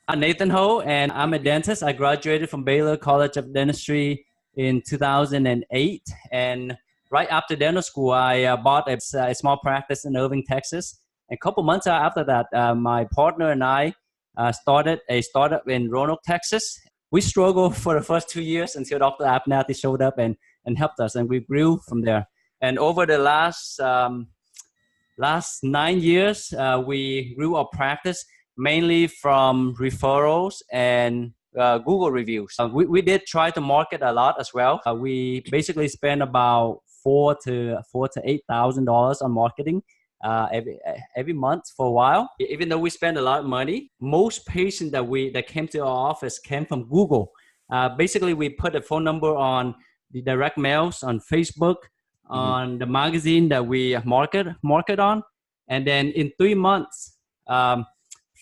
I'm Nathan Ho, and I'm a dentist. I graduated from Baylor College of Dentistry in 2008. And right after dental school, I bought a small practice in Irving, Texas. A couple months after that, my partner and I started a startup in Roanoke, Texas. We struggled for the first 2 years until Dr. Abernathy showed up and helped us, and we grew from there. And over the last 9 years, we grew our practice mainly from referrals and Google reviews. We did try to market a lot as well. We basically spent about $4,000 to $8,000 on marketing every month for a while. Even though we spent a lot of money, most patients that came to our office came from Google. Basically, we put a phone number on the direct mails on Facebook, on the magazine that we market on, and then in 3 months,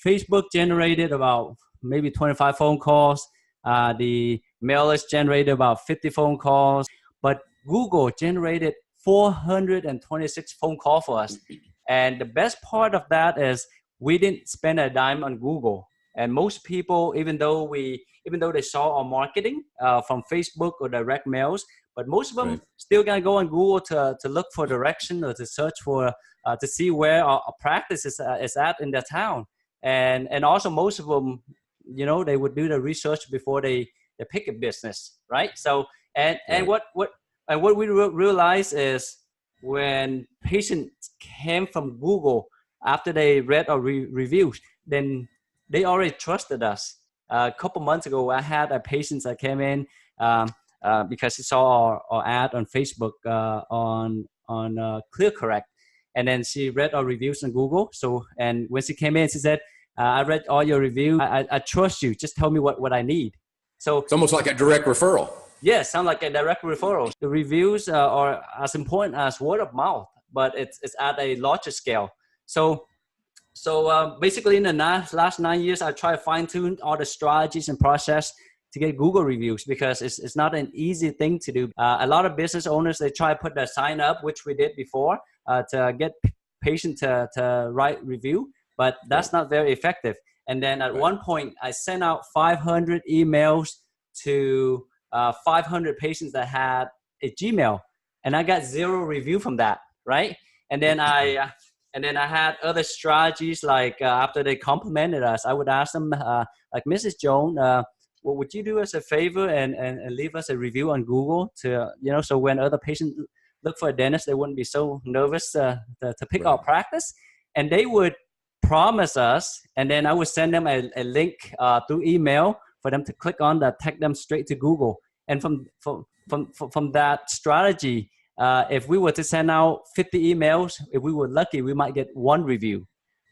Facebook generated about maybe 25 phone calls. The mailers generated about 50 phone calls, but Google generated 426 phone calls for us. And the best part of that is we didn't spend a dime on Google. And most people, even though they saw our marketing from Facebook or direct mails, but most of them still gonna go on Google to look for direction or to search for to see where our practice is at in their town. And also most of them, they would do the research before they pick a business, right? So and what we realize is when patients came from Google after they read our reviews, then they already trusted us. A couple months ago, I had a patient that came in because he saw our ad on Facebook on ClearCorrect, and then she read our reviews on Google. So, and when she came in, she said, I read all your reviews. I trust you. Just tell me what I need. So it's almost like a direct referral. Yeah, sound like a direct referral. The reviews are as important as word of mouth, but it's at a larger scale. So basically in the last 9 years, I try to fine tune all the strategies and process to get Google reviews, because it's not an easy thing to do. A lot of business owners, they try to put their sign up, which we did before, to get patients to write review, but that's not very effective. And then at one point, I sent out 500 emails to 500 patients that had a Gmail, and I got 0 review from that, right? And then I had other strategies, like after they complimented us, I would ask them, like, Mrs. Joan, what would you do us a favor and leave us a review on Google to, so when other patients look for a dentist, they wouldn't be so nervous to pick our practice. And they would promise us, and then I would send them a link through email for them to click on that, take them straight to Google. And from that strategy, if we were to send out 50 emails, if we were lucky, we might get 1 review.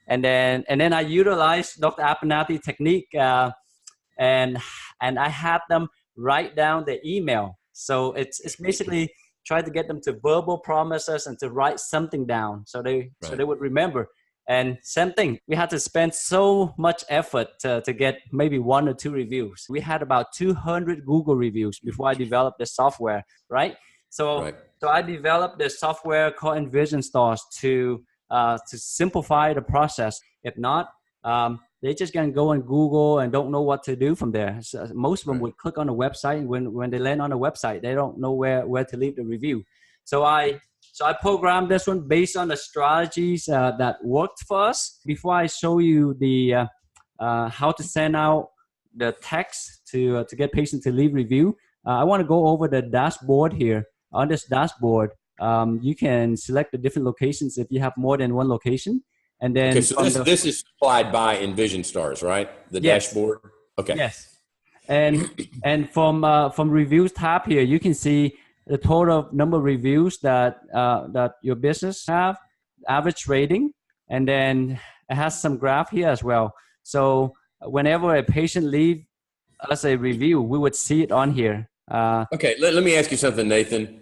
And then I utilized Dr. Abernathy technique, and I had them write down the email. So it's basically try to get them to verbal promises and to write something down so they would remember. And same thing, we had to spend so much effort to get maybe 1 or 2 reviews. We had about 200 Google reviews before I developed the software, right? So I developed the software called EnvisionStars to simplify the process. If not, they're just going to go on Google and don't know what to do from there. So most of them would click on the website, and when they land on the website, they don't know where to leave the review. So I programmed this one based on the strategies that worked for us. Before I show you the how to send out the text to get patients to leave review, I want to go over the dashboard here. On this dashboard, you can select the different locations if you have more than 1 location. And then so this is supplied by EnvisionStars, right? The dashboard. Okay. Yes. And from reviews tab here, you can see the total number of reviews that your business have, average rating, and then it has some graph here as well. So whenever a patient leaves us a review, we would see it on here. Okay, let me ask you something, Nathan.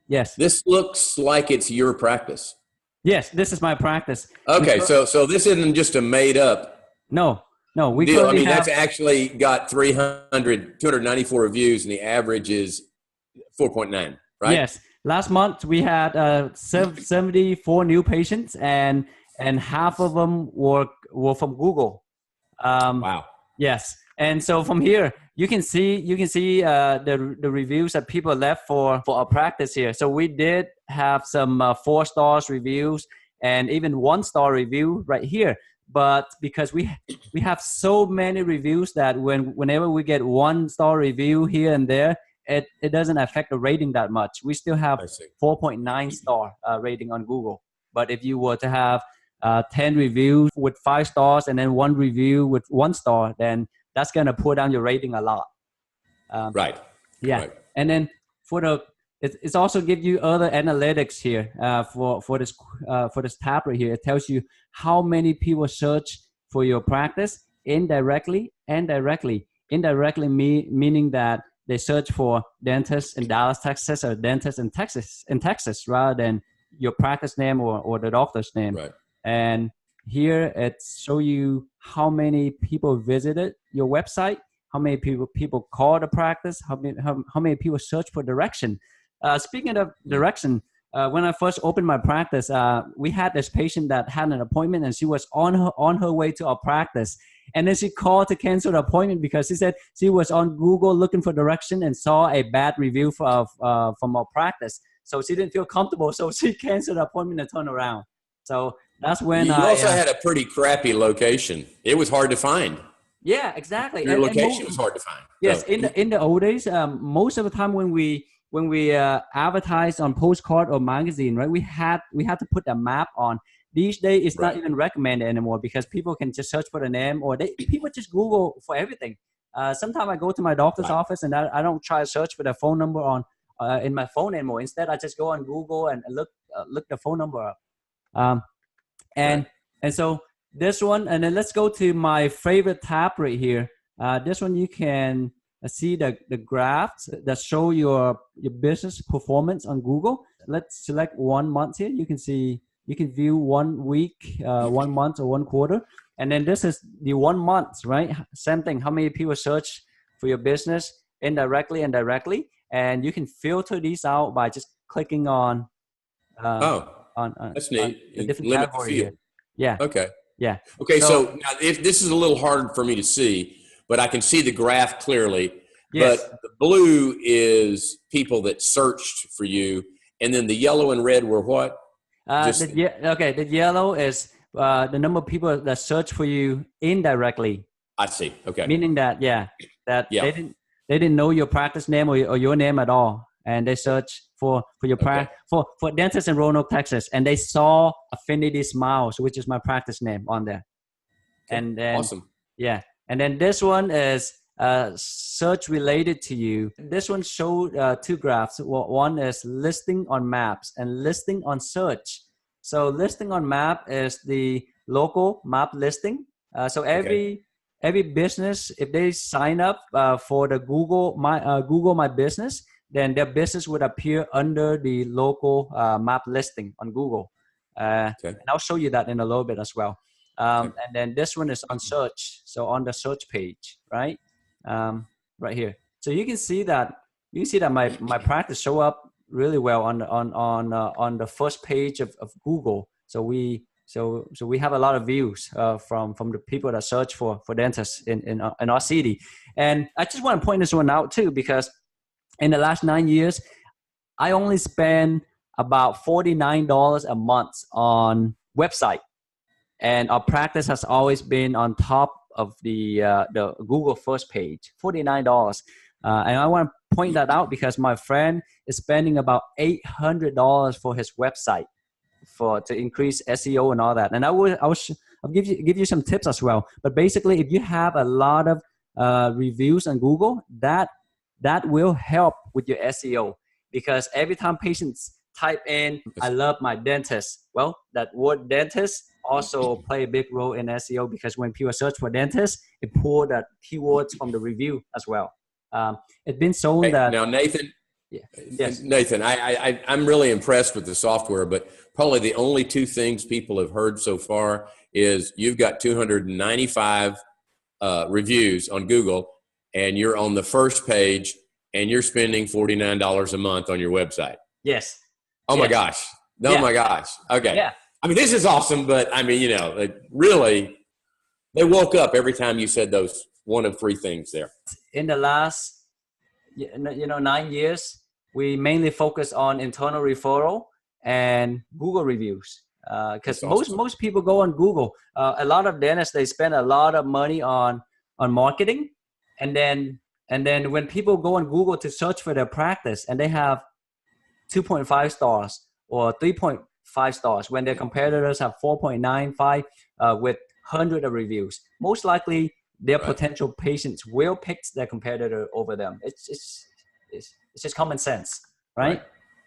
Yes. This looks like it's your practice. Yes, this is my practice. Okay, so this isn't just a made up. No. We deal. I mean, that's actually got 294 reviews, and the average is 4.9, right? Yes. Last month we had 74 new patients, and half of them were from Google. Wow. Yes. And so from here, you can see the reviews that people left for our practice here. So we did have some 4 stars reviews and even 1-star review right here. But because we have so many reviews that whenever we get 1-star review here and there, it doesn't affect the rating that much. We still have 4.9 star rating on Google. But if you were to have 10 reviews with 5 stars and then 1 review with 1 star, then that's going to pull down your rating a lot. Right. Yeah. Right. And then it's also give you other analytics here for this tab right here. It tells you how many people search for your practice indirectly and directly. Indirectly meaning that they search for dentists in Dallas, Texas, or dentists in Texas rather than your practice name or the doctor's name. Right. And here it shows you how many people visited your website, how many people call the practice, how many people search for direction. Speaking of direction, when I first opened my practice, we had this patient that had an appointment and she was on her way to our practice. And then she called to cancel the appointment because she said she was on Google looking for direction and saw a bad review from our practice. So she didn't feel comfortable. So she canceled the appointment and turned around. So that's when you also had a pretty crappy location. It was hard to find. Yeah, exactly. Your location was hard to find. Yes, so. in the old days, most of the time when we advertised on postcard or magazine, right, we had to put a map on. These days, it's not even recommended anymore because people can just search for the name or people just Google for everything. Sometimes I go to my doctor's office and I don't try to search for the phone number on in my phone anymore. Instead, I just go on Google and look the phone number up. And so this one, and then let's go to my favorite tab right here. This one you can see the graphs that show your business performance on Google. Let's select 1 month here. You can view 1 week, 1 month, or 1 quarter. And then this is the 1 month, right? Same thing. How many people search for your business indirectly and directly? And you can filter these out by just clicking on that's neat. A different Limit category the field. here. Yeah. Okay. Yeah. Okay. So now, if this is a little hard for me to see, but I can see the graph clearly. Yes. But the blue is people that searched for you, and then the yellow and red were what? The yellow is the number of people that search for you indirectly. I see. Okay. Meaning that they didn't know your practice name or your name at all, and they search for your practice for dentist in Roanoke, Texas, and they saw Affinity Smiles, which is my practice name, on there. Okay. And then awesome. Yeah, and then this one is search related to you. This one showed 2 graphs. One is listing on maps and listing on search. So listing on map is the local map listing. So every business, if they sign up for the Google My Business, then their business would appear under the local map listing on Google. And I'll show you that in a little bit as well. And then this one is on search. So on the search page, right? Right here. So you can see that my practice show up really well on the first page of Google. So we have a lot of views from the people that search for dentists in our city. And I just want to point this one out too, because in the last 9 years, I only spend about $49 a month on website, and our practice has always been on top of the Google first page, $49. And I want to point that out because my friend is spending about $800 for his website to increase SEO and all that. And I'll give you some tips as well. But basically, if you have a lot of reviews on Google, that will help with your SEO, because every time patients type in "I love my dentist," well, that word dentist also play a big role in SEO, because when people search for dentist, it pull that keywords from the review as well. It's been shown that now, Nathan. Yes. Nathan, I'm really impressed with the software, but probably the only 2 things people have heard so far is you've got 295 reviews on Google, and you're on the first page, and you're spending $49 a month on your website. Yes. Oh my gosh. Oh my gosh. Okay. Yeah. I mean, this is awesome, but I mean, really, they woke up every time you said those one of three things there. In the last 9 years, we mainly focus on internal referral and Google reviews. Because most people go on Google. A lot of dentists, they spend a lot of money on marketing, and then when people go on Google to search for their practice, and they have 2.5 stars or 3.5 stars when their competitors have 4.95 with hundreds of reviews, most likely their potential patients will pick their competitor over them. It's just common sense, right?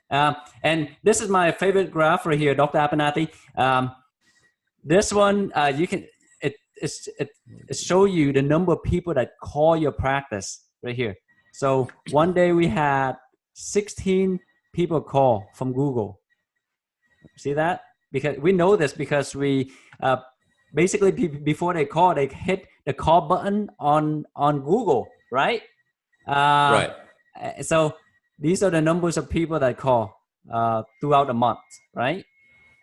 And this is my favorite graph right here, Dr. Abernathy. This one, it show you the number of people that call your practice right here. So one day we had 16 people call from Google. See that? Because we know this because we basically before they call, they hit the call button on Google, right? So these are the numbers of people that call throughout the month, right?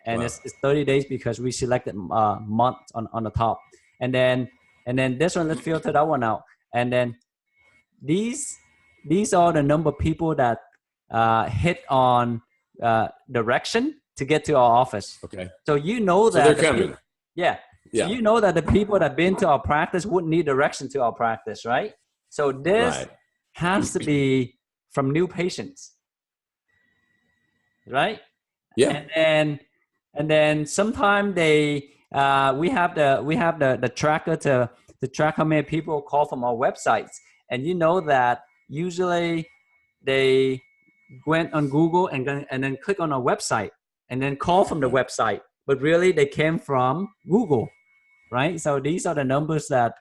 And it's 30 days because we selected month on the top. And then this one, let's filter that one out. And then these are the number of people that hit on direction to get to our office. Okay. So you know that they're coming. So you know that the people that have been to our practice wouldn't need direction to our practice, right? So this has to be from new patients, right? Yeah. And then sometime we have the tracker to track how many people call from our websites, and you know that usually they went on Google and then click on our website and then call from the website, but really they came from Google, right? So these are the numbers that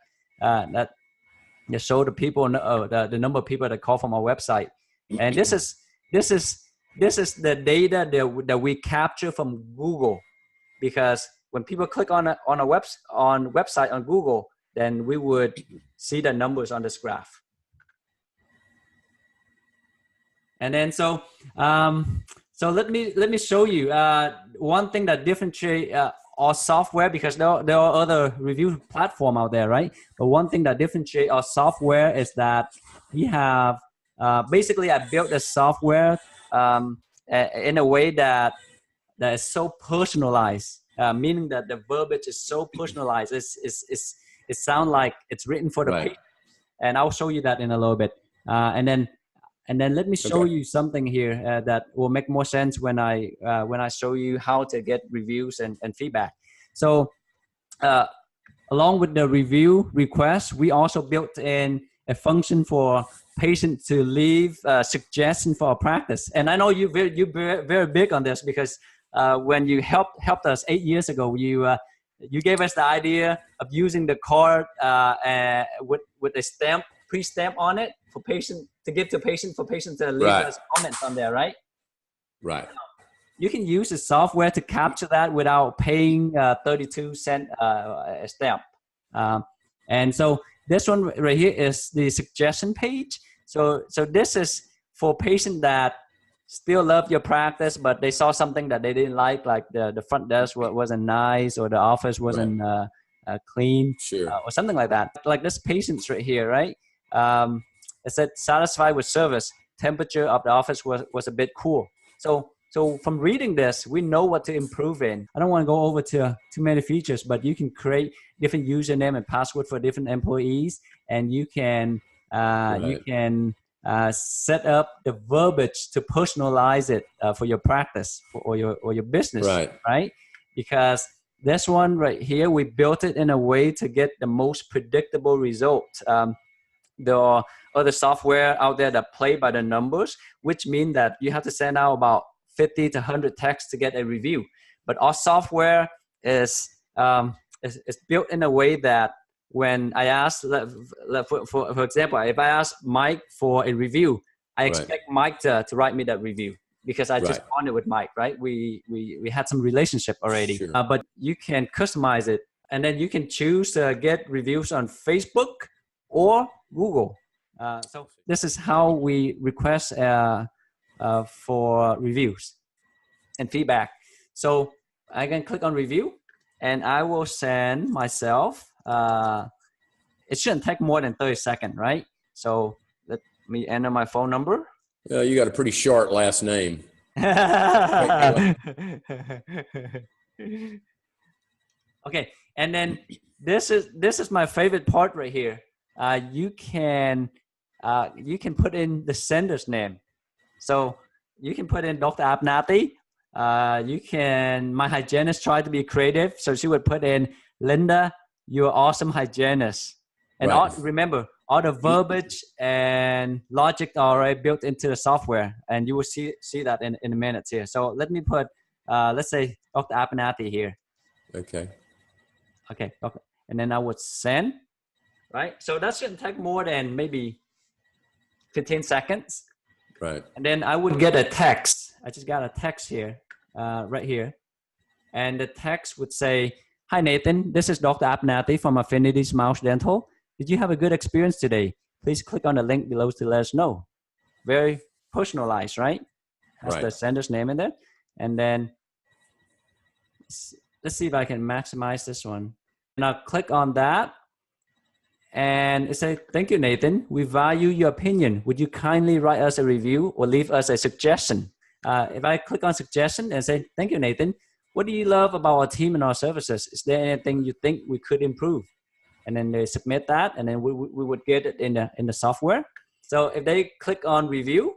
show the people the number of people that call from our website, and this is the data that we capture from Google, because when people click on website on Google, then we would see the numbers on this graph. And then so let me show you one thing that differentiates our software, because there are other review platform out there, right? But one thing that differentiates our software is that we have basically I built the software in a way that is so personalized, meaning that the verbiage is so personalized. It sounds like it's written for the patient, and I'll show you that in a little bit. And then let me show you something here that will make more sense when I show you how to get reviews and feedback. So along with the review request, we also built in a function for patients to leave suggestions for our practice. And I know you're very big on this, because when you helped us 8 years ago, you gave us the idea of using the card with a pre-stamp on it for patient to give to patient for patient to leave us comments on there, right? Right. You can use the software to capture that without paying 32-cent stamp. And so this one right here is the suggestion page. So this is for patients that still love your practice, but they saw something that they didn't like the front desk wasn't nice, or the office wasn't clean, or something like that. Like this patient's right here, right? It said satisfied with service. Temperature of the office was a bit cool. So from reading this, we know what to improve in. I don't want to go over to too many features, but you can create different username and password for different employees, and you can set up the verbiage to personalize it for your practice or your business, right? Because this one right here, we built it in a way to get the most predictable result. There are other software out there that play by the numbers, which mean that you have to send out about 50 to 100 texts to get a review. But our software is built in a way that when I ask, for example, if I ask Mike for a review, I expect Mike to write me that review, because I just bonded with Mike, right? We had some relationship already. But you can customize it, and then you can choose to get reviews on Facebook or Google. So this is how we request for reviews and feedback. So I can click on review, and I will send myself it shouldn't take more than 30 seconds, right? So let me enter my phone number. You got a pretty short last name. Okay, and then this is my favorite part right here. You can put in the sender's name. So you can put in Dr. Abernathy. My hygienist tried to be creative, so she would put in Linda, you're awesome hygienist. And Right. remember, all the verbiage and logic are already built into the software, and you will see that in a minute here. So let me put, let's say Dr. Abernathy here. Okay. Okay, and then I would send, right? So that shouldn't take more than maybe 15 seconds. Right. And then I would get a text. I just got a text here, right here. And the text would say, hi, Nathan. This is Dr. Abernathy from Affinity Smiles Dental. Did you have a good experience today? Please click on the link below to let us know. Very personalized, right? Has the sender's name in there. And then let's see if I can maximize this one. And I'll click on that. And it says, thank you, Nathan. We value your opinion. Would you kindly write us a review or leave us a suggestion? If I click on suggestion and say, thank you, Nathan. What do you love about our team and our services? Is there anything you think we could improve? And then they submit that, and then we would get it in the software. So if they click on review,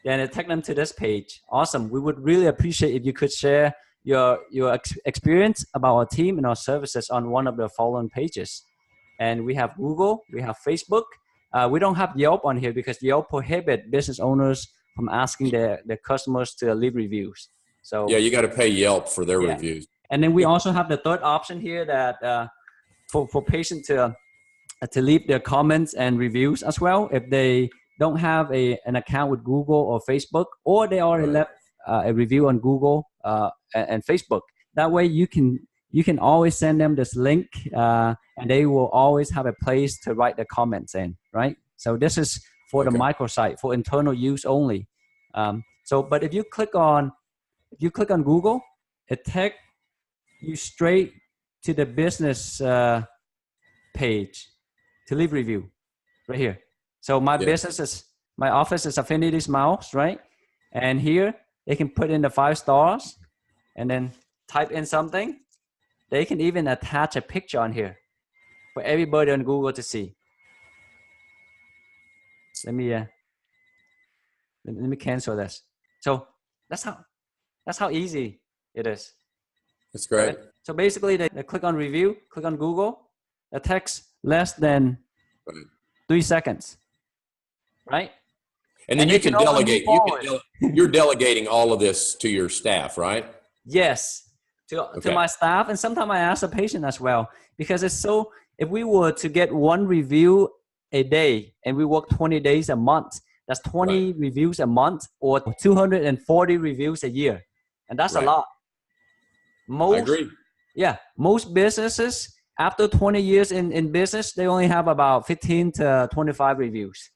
then it takes them to this page. Awesome. We would really appreciate if you could share your experience about our team and our services on one of the following pages. And we have Google, we have Facebook. We don't have Yelp on here because Yelp prohibit business owners from asking their customers to leave reviews. So yeah, you got to pay Yelp for their reviews. And then we also have the third option here that for patients to leave their comments and reviews as well if they don't have an account with Google or Facebook, or they already left a review on Google and Facebook. That way you can always send them this link, and they will always have a place to write the comments in, right? So this is for the microsite, for internal use only. But if you click on Google, it takes you straight to the business page to leave review right here. So my office is Affinity Smiles, right? And here they can put in the 5 stars and then type in something. They can even attach a picture on here for everybody on Google to see. Let me cancel this. So that's how easy it is. That's great. Right? So basically they click on review, click on Google, the text less than 3 seconds, right? And then you can delegate. You're delegating all of this to your staff, right? Yes, to my staff, and sometimes I ask the patient as well, because it's so. If we were to get 1 review a day and we work 20 days a month, that's 20 reviews a month or 240 reviews a year, and that's a lot. I agree. Yeah, most businesses after 20 years in business, they only have about 15 to 25 reviews.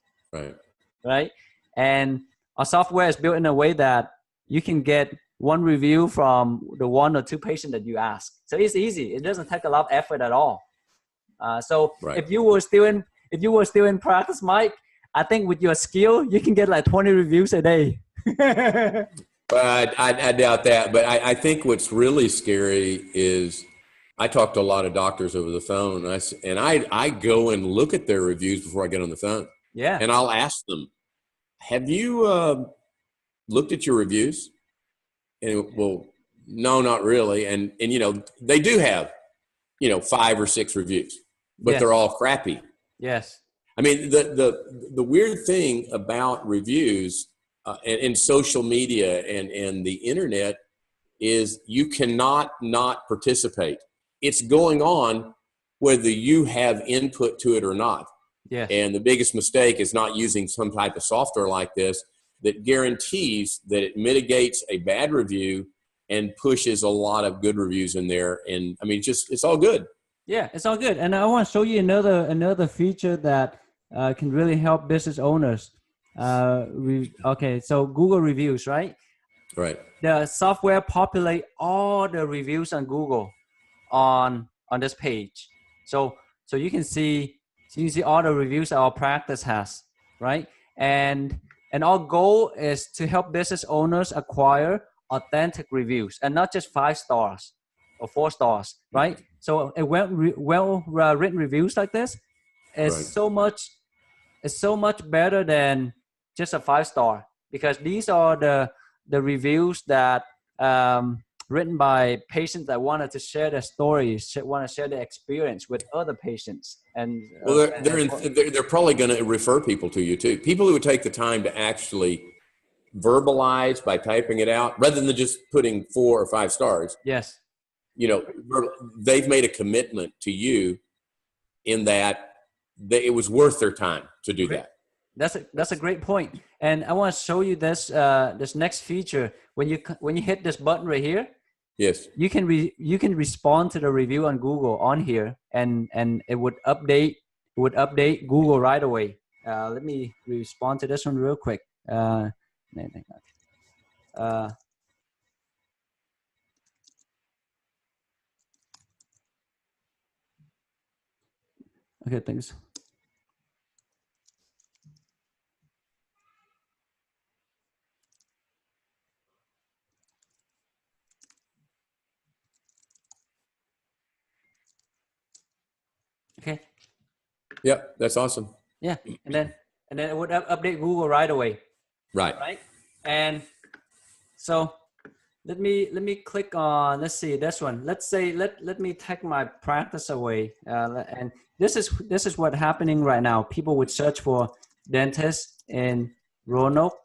Right. And our software is built in a way that you can get 1 review from the 1 or 2 patients that you ask. So it's easy. It doesn't take a lot of effort at all. If you were still in practice, Mike, I think with your skill, you can get like 20 reviews a day. But I doubt that. But I think what's really scary is I talk to a lot of doctors over the phone, and I go and look at their reviews before I get on the phone. Yeah. And I'll ask them, have you looked at your reviews? And well, no, not really. And they do have 5 or 6 reviews, but they're all crappy. Yes. I mean, the weird thing about reviews and social media and the internet is you cannot not participate. It's going on whether you have input to it or not. Yes. And the biggest mistake is not using some type of software like this that guarantees that it mitigates a bad review and pushes a lot of good reviews in there. And I mean, it's all good. Yeah, it's all good. And I want to show you another feature that can really help business owners. So Google reviews, right? Right. The software populate all the reviews on Google on this page. So you can see So you see all the reviews that our practice has, right? And our goal is to help business owners acquire authentic reviews and not just 5 stars or 4 stars, right? So a written reviews like this is so much better than just a 5-star, because these are the reviews that written by patients that wanted to share their stories, want to share their experience with other patients. And well, they're probably going to refer people to you too. People who would take the time to actually verbalize by typing it out rather than just putting 4 or 5 stars. Yes. You know, they've made a commitment to you in that it was worth their time to do that. That's a great point. And I want to show you this this next feature. When you hit this button right here, yes, you can respond to the review on Google on here, and it would update Google right away. Let me respond to this one real quick. Okay, thanks. Okay. Yep, that's awesome. Yeah, and then it would update Google right away. Right. And so let me click on, let's see this one. Let's say let me take my practice away. And this is what's happening right now. People would search for dentist in Roanoke,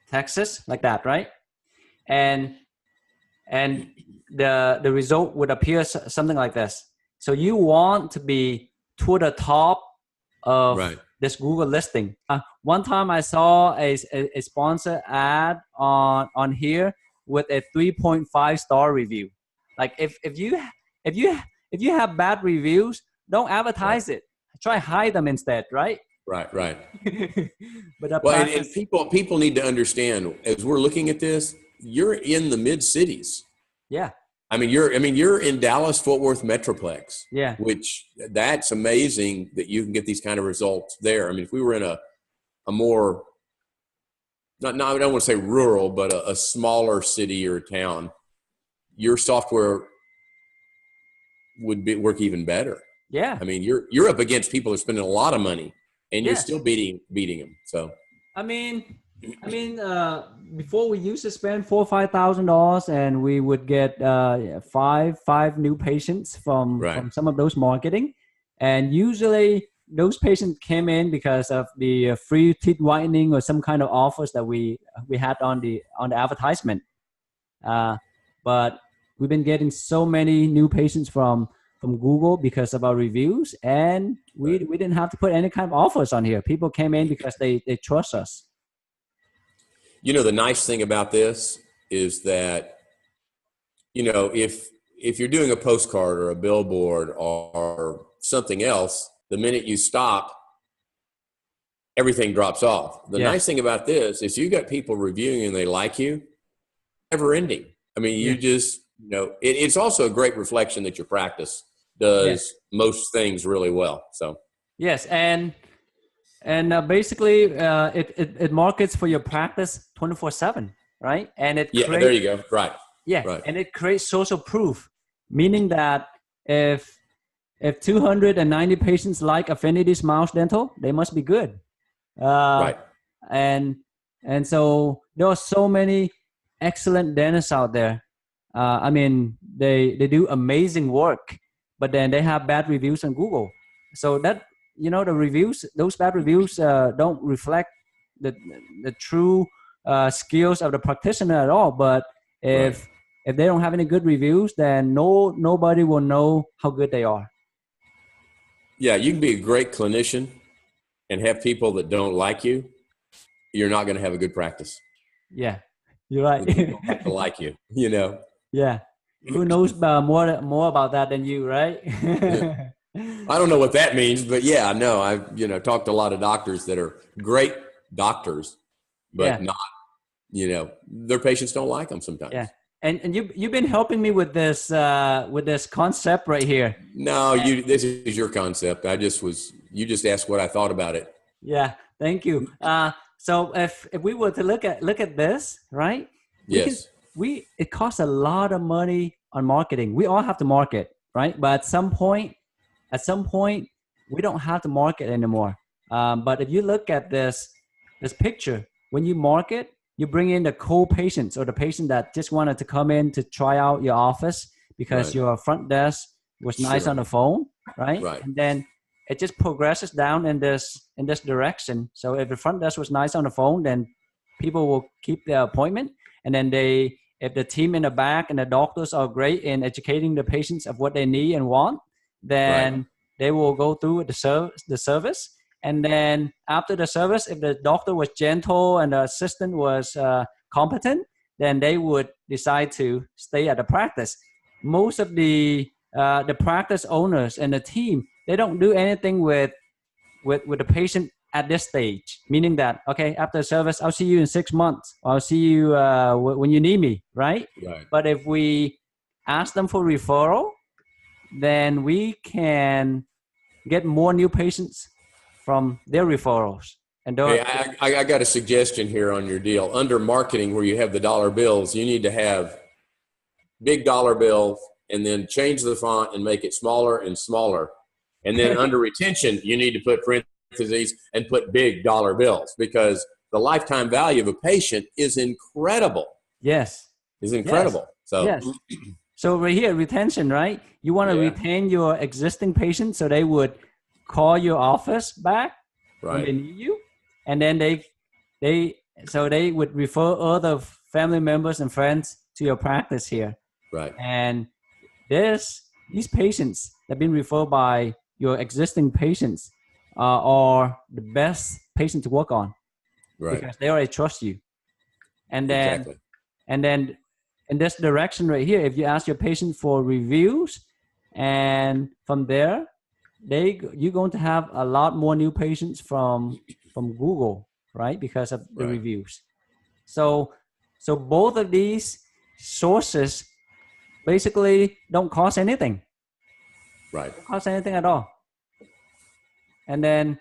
Texas, like that, right? And the result would appear something like this. So you want to be toward the top of this Google listing. One time I saw a sponsor ad on here with a 3.5-star review. Like if you have bad reviews, don't advertise it. Try hide them instead, right? Right. But and people need to understand, as we're looking at this, you're in the mid cities. Yeah. I mean, you're in Dallas, Fort Worth Metroplex. Yeah. Which that's amazing that you can get these kind of results there. I mean, if we were in a more, I don't want to say rural, but a smaller city or town, your software would work even better. Yeah. I mean, you're up against people who are spending a lot of money, and you're still beating them. So. I mean, before we used to spend $4,000 or $5,000, and we would get five new patients from some of those marketing, and usually those patients came in because of the free teeth whitening or some kind of offers that we had on the advertisement. But we've been getting so many new patients from Google because of our reviews, and we didn't have to put any kind of offers on here. People came in because they trust us. You know, the nice thing about this is that, you know, if you're doing a postcard or a billboard or something else, the minute you stop, everything drops off. The nice thing about this is you got people reviewing and they like you, never ending. I mean, you just, you know, it's also a great reflection that your practice does most things really well. So. Yes. And basically it markets for your practice 24/7, right? And it creates, there you go. Right. Yeah. Right. And it creates social proof, meaning that if 290 patients like Affinity Smiles Dental, they must be good. Right. And so there are so many excellent dentists out there. I mean, they do amazing work, but then they have bad reviews on Google. So that, you know, the reviews, those bad reviews don't reflect the true skills of the practitioner at all. But if they don't have any good reviews, then nobody will know how good they are. Yeah, you can be a great clinician and have people that don't like you. You're not going to have a good practice. Yeah, you're right. They don't have to like you, you know. Yeah. Who knows more about that than you, right? Yeah. I don't know what that means, but yeah, no, I've, you know, talked to a lot of doctors that are great doctors, but not, you know, their patients don't like them sometimes. Yeah. And you've been helping me with this concept right here. No, this is your concept. I just was you just asked what I thought about it. Yeah, thank you. So if we were to look at this, right? Yes. It costs a lot of money on marketing. We all have to market, right? But at some point, we don't have to market anymore. But if you look at this picture, when you market, you bring in the cold patients or the patient that just wanted to come in to try out your office because your front desk was nice on the phone, right? And then it just progresses down in this direction. So if the front desk was nice on the phone, then people will keep their appointment. And then if the team in the back and the doctors are great in educating the patients of what they need and want, then they will go through the service. And then after the service, if the doctor was gentle and the assistant was competent, then they would decide to stay at the practice. Most of the practice owners and the team, they don't do anything with the patient at this stage, meaning that, okay, after service, I'll see you in 6 months. I'll see you when you need me, right? But if we ask them for referral, then we can get more new patients from their referrals. And hey, I got a suggestion here on your deal. Under marketing, where you have the dollar bills, you need to have big dollar bills and then change the font and make it smaller and smaller. And then under retention, you need to put parentheses and put big dollar bills, because the lifetime value of a patient is incredible. Yes. Is incredible. Yes. So right here, retention, right? You want to retain your existing patients so they would call your office back when they need you. And then they would refer other family members and friends to your practice here. Right. And these patients that have been referred by your existing patients are the best patient to work on. Right. Because they already trust you. And then in this direction right here, if you ask your patient for reviews, and from there, you're going to have a lot more new patients from Google, right? Because of the reviews. So both of these sources basically don't cost anything. Right. Don't cost anything at all. And then,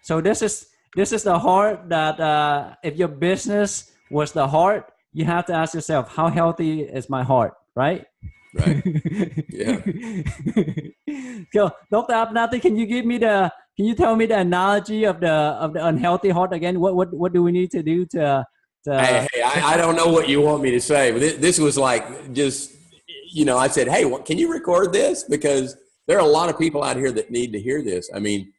so this is the heart that if your business was the heart, you have to ask yourself, how healthy is my heart, right? Right. Yeah. So, Dr. Abernathy, can you tell me the analogy of the unhealthy heart again? What do we need to do to Hey, I don't know what you want me to say, but this was like just, I said, hey, can you record this? Because there are a lot of people out here that need to hear this. I mean,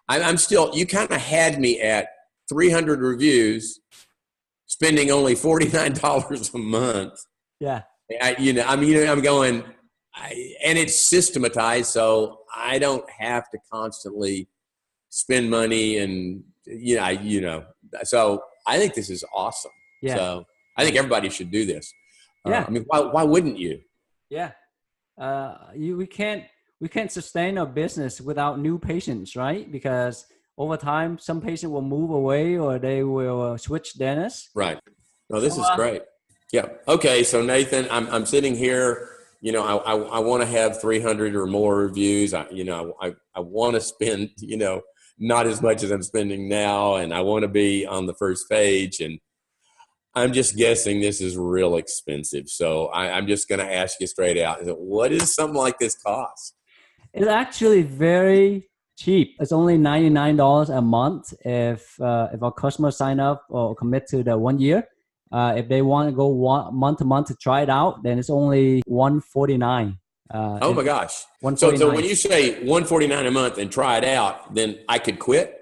I'm still, you kind of had me at 300 reviews, spending only $49 a month. Yeah. I'm going, and it's systematized, so I don't have to constantly spend money, and so I think this is awesome. Yeah. So I think everybody should do this. Yeah. I mean, why wouldn't you? Yeah. We can't sustain a business without new patients, right? Because over time, some patient will move away or they will switch dentists. Right. No, this is great. Yeah. Okay. So Nathan, I'm sitting here, I want to have 300 or more reviews. I want to spend, not as much as I'm spending now. And I want to be on the first page, and I'm just guessing this is real expensive. So I'm just going to ask you straight out. What does something like this cost? It's actually very cheap. It's only $99 a month if our customers sign up or commit to the 1 year. If they want to go month to month to try it out, then it's only $149. Oh my gosh! So when you say $149 a month and try it out, then I could quit.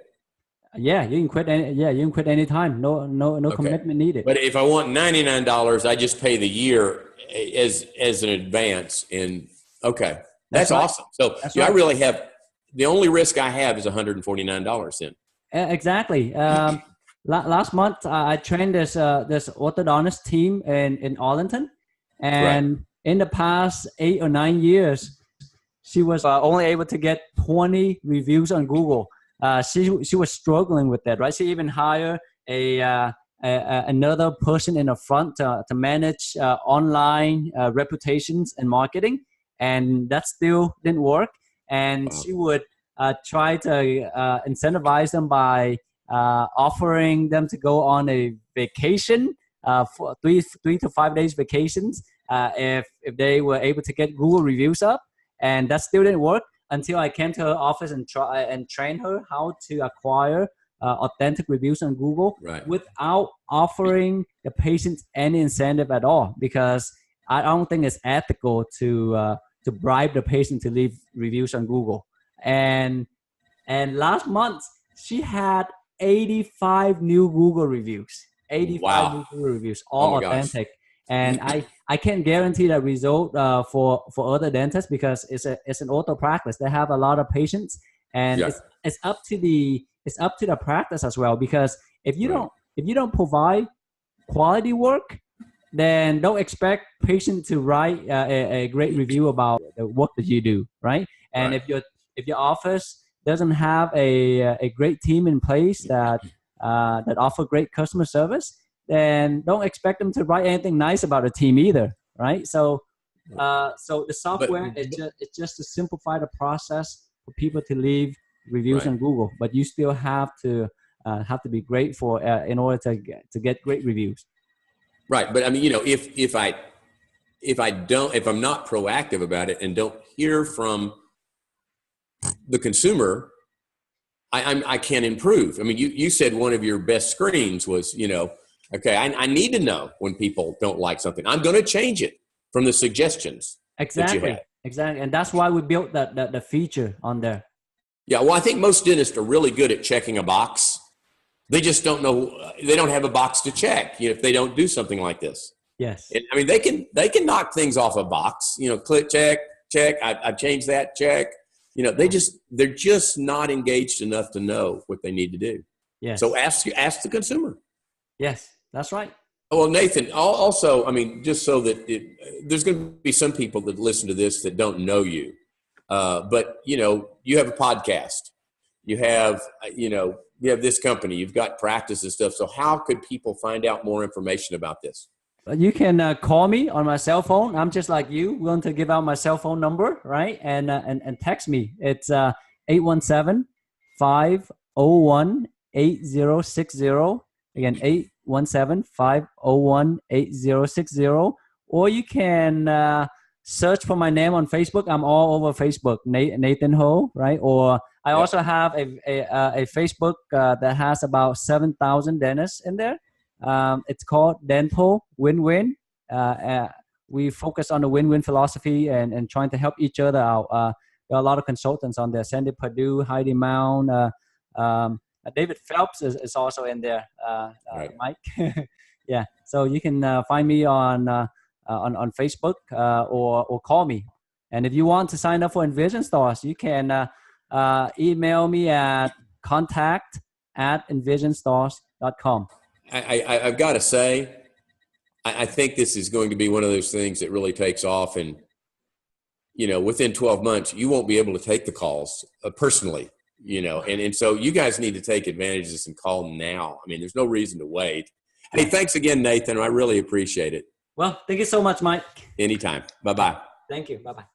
Yeah, you can quit. You can quit anytime. No commitment needed. But if I want $99, I just pay the year as an advance. And okay, that's awesome. So I really have, the only risk I have is $149 then. Exactly. Last month I trained this orthodontist team in Arlington, and in the past 8 or 9 years, she was only able to get 20 reviews on Google. She was struggling with that, right? She even hired another person in the front to manage online reputations and marketing, and that still didn't work. And she would try to incentivize them by offering them to go on a vacation for 3 to 5 days vacations if they were able to get Google reviews up, and that still didn't work until I came to her office and try and train her how to acquire authentic reviews on Google without offering the patients any incentive at all, because I don't think it's ethical to bribe the patient to leave reviews on Google. And last month she had 85 new Google reviews. 85 new Google reviews, all authentic. And I can't guarantee that result for other dentists, because it's an ortho practice. They have a lot of patients, and it's up to the practice as well. Because if you don't provide quality work, then don't expect patient to write a great review about the work that you do, right? And if your office doesn't have a great team in place that offer great customer service, then don't expect them to write anything nice about the team either, right? So the software it's just to simplify the process for people to leave reviews on Google, but you still have to be great for in order to get great reviews. Right, but I mean, if I'm not proactive about it and don't hear from the consumer, I can improve. I mean, you said one of your best screens was, okay, I need to know when people don't like something. I'm going to change it from the suggestions. Exactly. And that's why we built the feature on there. Yeah, well, I think most dentists are really good at checking a box. They just don't know. They don't have a box to check if they don't do something like this. Yes. And, I mean, they can knock things off a box. Click, check. I've changed that. Check. They're just not engaged enough to know what they need to do. Yes. So ask the consumer. Yes, that's right. Well, Nathan, also, I mean, just so that there's going to be some people that listen to this that don't know you, but you have a podcast, you have this company, you've got practice and stuff. So how could people find out more information about this? You can call me on my cell phone. I'm just like you, willing to give out my cell phone number, right? And text me. It's 817-501-8060. Again, 817-501-8060. Or you can search for my name on Facebook. I'm all over Facebook, Nathan Ho, right? Or I also have a Facebook that has about 7,000 dentists in there. It's called Dental Win-Win. We focus on the win-win philosophy and trying to help each other out. There are a lot of consultants on there. Sandy Purdue, Heidi Mount, David Phelps is also in there. Mike. Yeah. So you can find me on Facebook or call me. And if you want to sign up for EnvisionStars, you can email me at contact@envisionstars.com. I've got to say, I think this is going to be one of those things that really takes off. And, within 12 months, you won't be able to take the calls personally, and so you guys need to take advantage of this and call now. I mean, there's no reason to wait. Hey, thanks again, Nathan. I really appreciate it. Well, thank you so much, Mike. Anytime. Bye-bye. Thank you. Bye-bye.